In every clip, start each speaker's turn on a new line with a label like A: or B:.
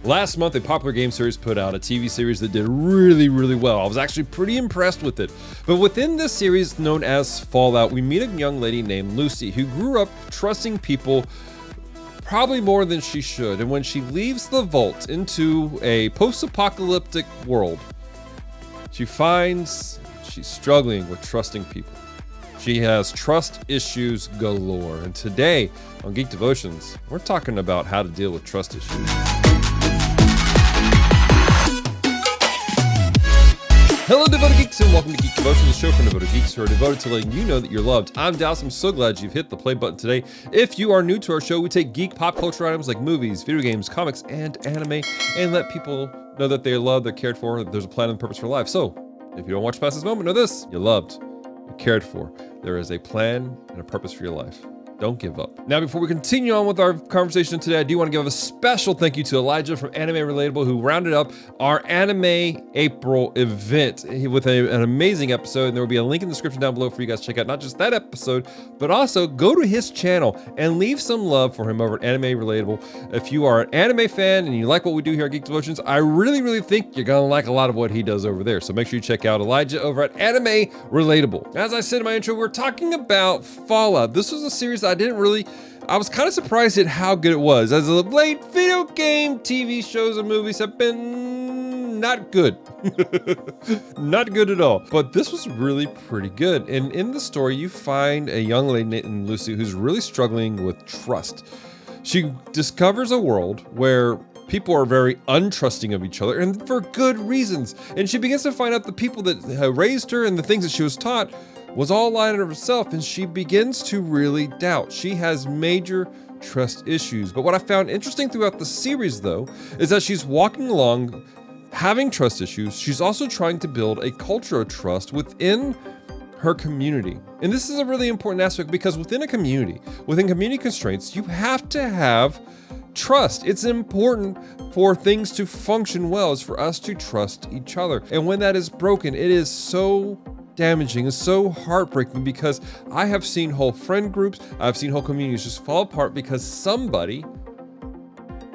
A: Last month, a popular game series put out a TV series that did really, really well. I was actually pretty impressed with it. But within this series known as Fallout, we meet a young lady named Lucy who grew up trusting people probably more than she should. And when she leaves the vault into a post-apocalyptic world, she finds she's struggling with trusting people. She has trust issues galore. And today on Geek Devotions, we're talking about how to deal with trust issues. Hello, devoted geeks, and welcome to Geek Devotions, the show for devoted geeks who are devoted to letting you know that you're loved. I'm Dallas. I'm so glad you've hit the play button today. If you are new to our show, we take geek pop culture items like movies, video games, comics, and anime, and let people know that they're loved, they're cared for, that there's a plan and purpose for life. So, if you don't watch past this moment, know this: you're loved, you're cared for. There is a plan and a purpose for your life. Don't give up. Now, before we continue on with our conversation today, I do want to give a special thank you to Elijah from Anime Relatable, who rounded up our Anime April event with an amazing episode. And there will be a link in the description down below for you guys to check out not just that episode, but also go to his channel and leave some love for him over at Anime Relatable. If you are an anime fan and you like what we do here at Geek Devotions, I really think you're going to like a lot of what he does over there. So make sure you check out Elijah over at Anime Relatable. As I said in my intro, we're talking about Fallout. This was a series I was kind of surprised at how good it was. As of late, video game, TV shows, and movies have been not good. Not good at all. But this was really pretty good. And in the story, you find a young lady named Lucy who's really struggling with trust. She discovers a world where people are very untrusting of each other, and for good reasons. And she begins to find out the people that raised her and the things that she was taught was all lying to herself, and she begins to really doubt. She has major trust issues. But what I found interesting throughout the series, though, is that she's walking along having trust issues. She's also trying to build a culture of trust within her community. And this is a really important aspect because within community constraints, you have to have trust. It's important for things to function well, is for us to trust each other. And when that is broken, it is so damaging. It's so heartbreaking because I have seen whole friend groups, I've seen whole communities just fall apart because somebody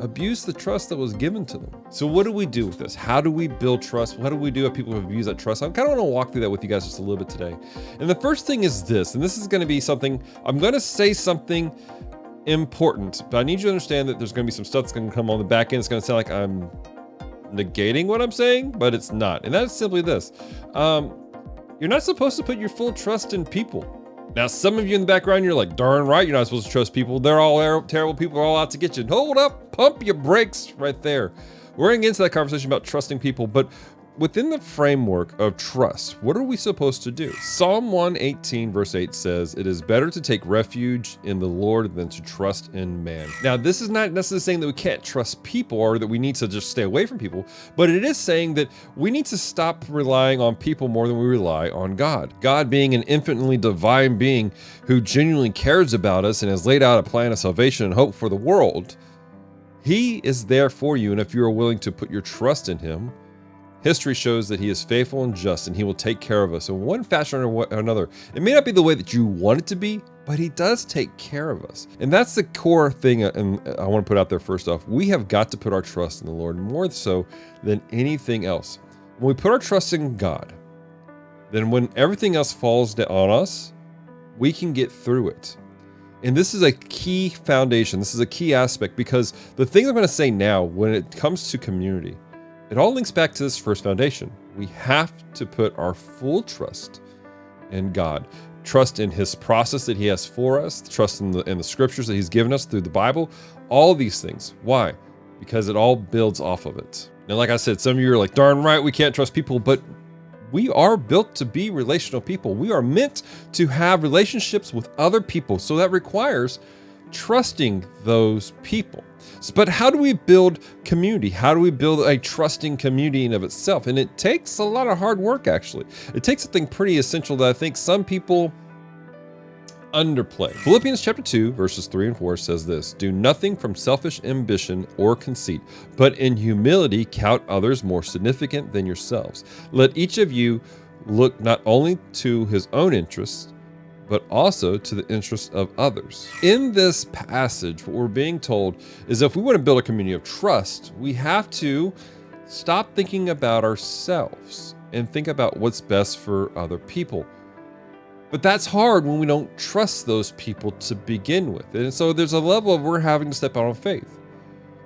A: abused the trust that was given to them. So what do we do with this? How do we build trust? What do we do if people have abused that trust? I kind of want to walk through that with you guys just a little bit today. And the first thing is this, and this is going to be something, I'm going to say something important, but I need you to understand that there's going to be some stuff that's going to come on the back end. It's going to sound like I'm negating what I'm saying, but it's not. And that's simply this. You're not supposed to put your full trust in people. Now, some of you in the background, you're like, darn right, you're not supposed to trust people. They're all terrible people, are all out to get you. Hold up, pump your brakes right there. We're going to get into that conversation about trusting people, but within the framework of trust, what are we supposed to do? Psalm 118 verse 8 says, "It is better to take refuge in the Lord than to trust in man." Now, this is not necessarily saying that we can't trust people or that we need to just stay away from people, but it is saying that we need to stop relying on people more than we rely on God. God being an infinitely divine being who genuinely cares about us and has laid out a plan of salvation and hope for the world, He is there for you. And if you are willing to put your trust in Him, history shows that He is faithful and just, and He will take care of us in one fashion or another. It may not be the way that you want it to be, but He does take care of us. And that's the core thing, and I want to put out there first off. We have got to put our trust in the Lord more so than anything else. When we put our trust in God, then when everything else falls down on us, we can get through it. And this is a key foundation. This is a key aspect because the things I'm going to say now, when it comes to community, it all links back to this first foundation. We have to put our full trust in God, trust in His process that He has for us, trust in the scriptures that He's given us through the Bible, all these things. Why? Because it all builds off of it. Now, like I said, some of you are like, darn right, we can't trust people, but we are built to be relational people. We are meant to have relationships with other people. So that requires trusting those people. But how do we build community? How do we build a trusting community in of itself? And it takes a lot of hard work, actually. It takes something pretty essential that I think some people underplay. Philippians chapter 2, verses 3 and 4 says this: "Do nothing from selfish ambition or conceit, but in humility count others more significant than yourselves. Let each of you look not only to his own interests, but also to the interest of others. In this passage, what we're being told is if we want to build a community of trust, we have to stop thinking about ourselves and think about what's best for other people. But that's hard when we don't trust those people to begin with. And so there's a level of we're having to step out on faith.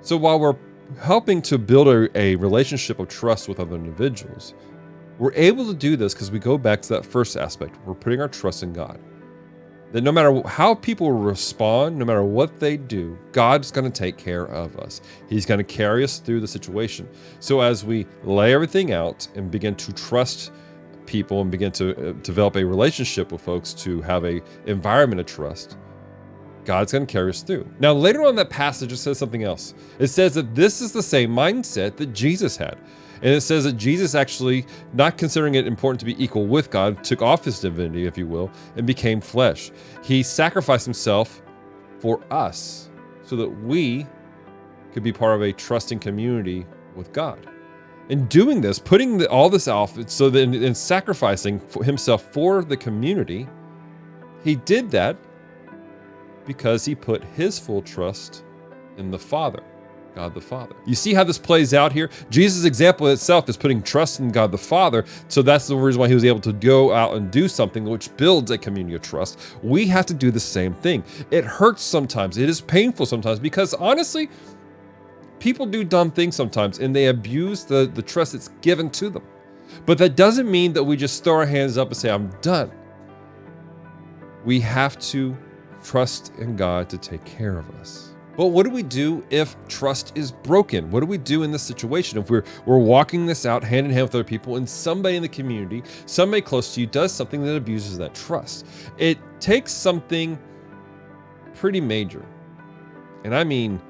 A: So while we're helping to build a relationship of trust with other individuals, we're able to do this because we go back to that first aspect. We're putting our trust in God. That no matter how people respond, no matter what they do, God's going to take care of us. He's going to carry us through the situation. So as we lay everything out and begin to trust people and begin to develop a relationship with folks to have a environment of trust, God's going to carry us through. Now, later on in that passage, it says something else. It says that this is the same mindset that Jesus had. And it says that Jesus actually, not considering it important to be equal with God, took off his divinity, if you will, and became flesh. He sacrificed himself for us so that we could be part of a trusting community with God. In doing this, putting all this off, so that in sacrificing for himself for the community, he did that because he put his full trust in the Father. God the Father. You see how this plays out here? Jesus' example itself is putting trust in God the Father, so that's the reason why he was able to go out and do something which builds a community of trust. We have to do the same thing. It hurts sometimes. It is painful sometimes because honestly, people do dumb things sometimes and they abuse the trust that's given to them. But that doesn't mean that we just throw our hands up and say, I'm done. We have to trust in God to take care of us. But what do we do if trust is broken? What do we do in this situation? If we're walking this out hand in hand with other people and somebody in the community, somebody close to you does something that abuses that trust? It takes something pretty major, and I mean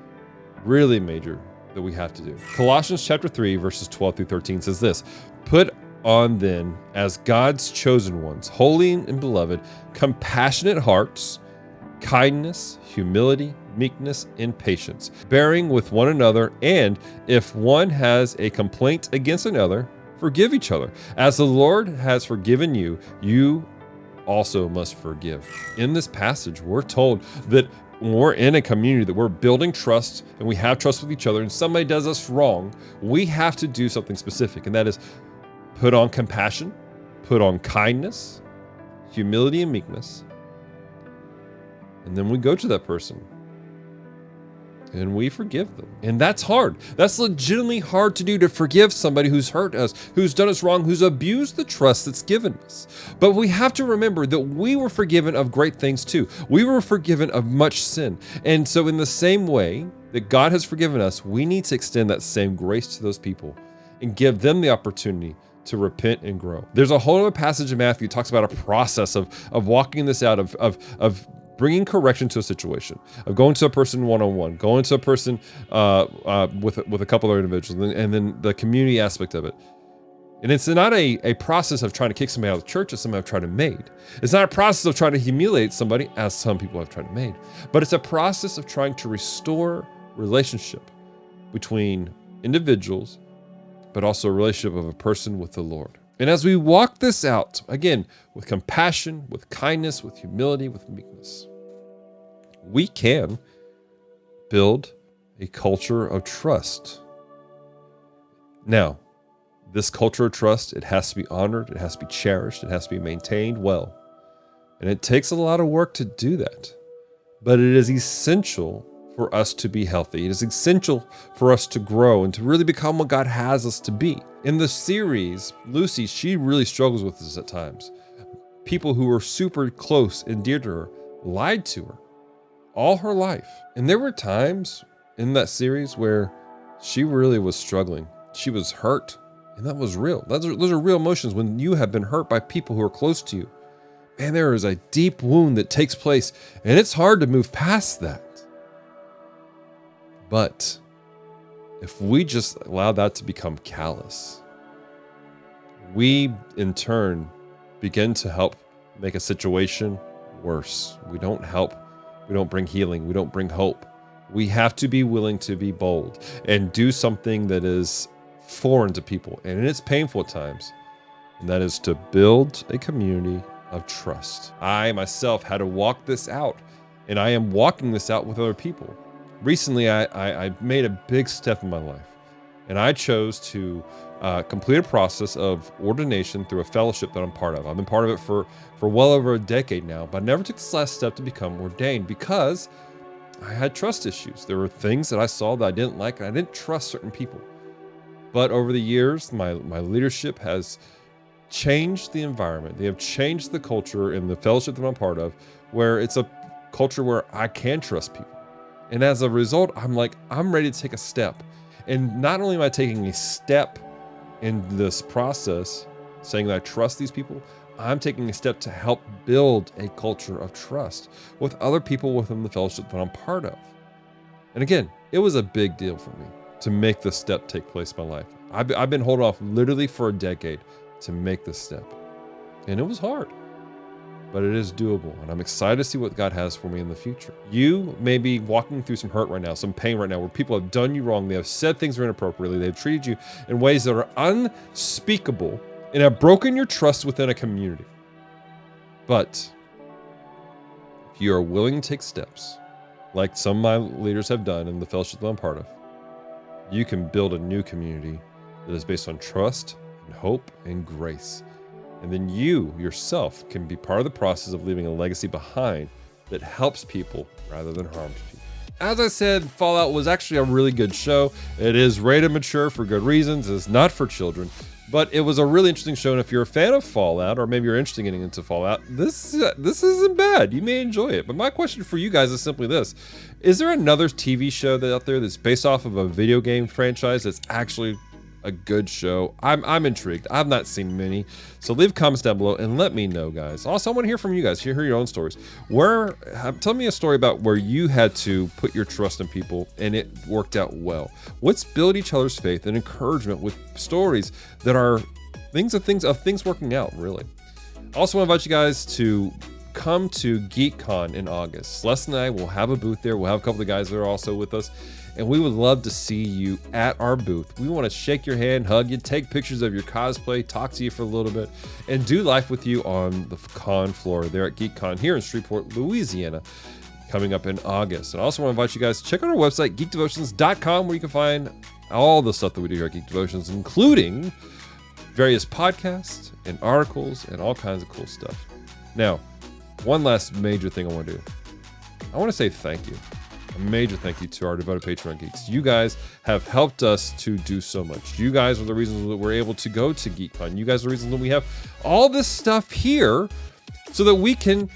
A: really major, that we have to do. Colossians chapter 3, verses 12 through 13 says this: Put on then, as God's chosen ones, holy and beloved, compassionate hearts, kindness, humility, meekness, and patience, bearing with one another, and if one has a complaint against another, forgive each other. As the Lord has forgiven you, you also must forgive. In this passage, we're told that when we're in a community, that we're building trust and we have trust with each other, and somebody does us wrong, we have to do something specific, and that is put on compassion, put on kindness, humility, and meekness. And then we go to that person and we forgive them. And that's hard. That's legitimately hard to do, to forgive somebody who's hurt us, who's done us wrong, who's abused the trust that's given us. But we have to remember that we were forgiven of great things too. We were forgiven of much sin. And so in the same way that God has forgiven us, we need to extend that same grace to those people and give them the opportunity to repent and grow. There's a whole other passage in Matthew that talks about a process of walking this out, of bringing correction to a situation, of going to a person one-on-one, going to a person with a couple other individuals, and then the community aspect of it. And it's not a process of trying to kick somebody out of the church, as some have tried to made. It's not a process of trying to humiliate somebody, as some people have tried to made. But it's a process of trying to restore relationship between individuals, but also a relationship of a person with the Lord. And as we walk this out, again, with compassion, with kindness, with humility, with meekness, we can build a culture of trust. Now, this culture of trust, it has to be honored, it has to be cherished, it has to be maintained well. And it takes a lot of work to do that. But it is essential for us to be healthy. It is essential for us to grow and to really become what God has us to be. In the series, Lucy, she really struggles with this at times. People who were super close and dear to her lied to her all her life. And there were times in that series where she really was struggling. She was hurt, and that was real. Those are real emotions when you have been hurt by people who are close to you. Man, there is a deep wound that takes place, and it's hard to move past that. But if we just allow that to become callous, we in turn begin to help make a situation worse. We don't help. We don't bring healing. We don't bring hope. We have to be willing to be bold and do something that is foreign to people, and it's painful at times, and that is to build a community of trust. I myself had to walk this out, and I am walking this out with other people. Recently, I made a big step in my life, and I chose to complete a process of ordination through a fellowship that I'm part of. I've been part of it for well over a decade now, but I never took this last step to become ordained because I had trust issues. There were things that I saw that I didn't like, and I didn't trust certain people. But over the years, my leadership has changed the environment. They have changed the culture in the fellowship that I'm part of, where it's a culture where I can trust people. And as a result, I'm ready to take a step. And not only am I taking a step in this process, saying that I trust these people, I'm taking a step to help build a culture of trust with other people within the fellowship that I'm part of. And again, it was a big deal for me to make this step take place in my life. I've been holding off literally for a decade to make this step. And it was hard, but it is doable. And I'm excited to see what God has for me in the future. You may be walking through some hurt right now, some pain right now, where people have done you wrong. They have said things inappropriately. They've treated you in ways that are unspeakable and have broken your trust within a community. But if you are willing to take steps, like some of my leaders have done in the fellowship that I'm part of, you can build a new community that is based on trust and hope and grace. And then you yourself can be part of the process of leaving a legacy behind that helps people rather than harms people. As I said, Fallout was actually a really good show. It is rated mature for good reasons. It's not for children, but it was a really interesting show. And if you're a fan of Fallout, or maybe you're interested in getting into Fallout, this isn't bad. You may enjoy it. But my question for you guys is simply this. Is there another TV show out there that's based off of a video game franchise that's actually a good show? I'm intrigued. I've not seen many. So leave comments down below and let me know, guys. Also, I want to hear from you guys. Hear your own stories. Tell me a story about where you had to put your trust in people and it worked out well. Let's build each other's faith and encouragement with stories that are things working out, really. I also want to invite you guys to come to GeekCon in August. Celeste and I will have a booth there. We'll have a couple of guys that are also with us. And we would love to see you at our booth. We want to shake your hand, hug you, take pictures of your cosplay, talk to you for a little bit, and do life with you on the con floor there at GeekCon here in Shreveport, Louisiana, coming up in August. And I also want to invite you guys to check out our website, geekdevotions.com, where you can find all the stuff that we do here at Geek Devotions, including various podcasts and articles and all kinds of cool stuff. Now, one last major thing I want to do. I want to say thank you. A major thank you to our devoted Patreon geeks. You guys have helped us to do so much. You guys are the reasons that we're able to go to GeekCon. You guys are the reasons that we have all this stuff here so that we can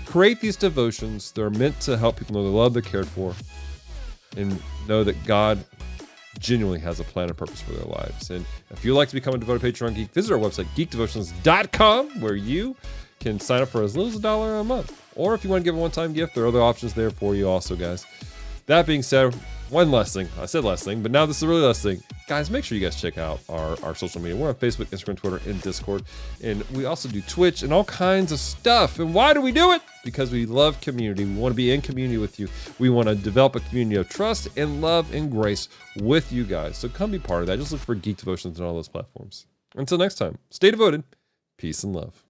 A: create these devotions that are meant to help people know they're loved, they're cared for, and know that God genuinely has a plan and purpose for their lives. And if you'd like to become a devoted Patreon geek, visit our website, geekdevotions.com, where you can sign up for as little as $1 a month. Or if you want to give a one-time gift, there are other options there for you also, guys. That being said, one last thing. I said last thing, but now this is the really last thing. Guys, make sure you guys check out our social media. We're on Facebook, Instagram, Twitter, and Discord. And we also do Twitch and all kinds of stuff. And why do we do it? Because we love community. We want to be in community with you. We want to develop a community of trust and love and grace with you guys. So come be part of that. Just look for Geek Devotions on all those platforms. Until next time, stay devoted. Peace and love.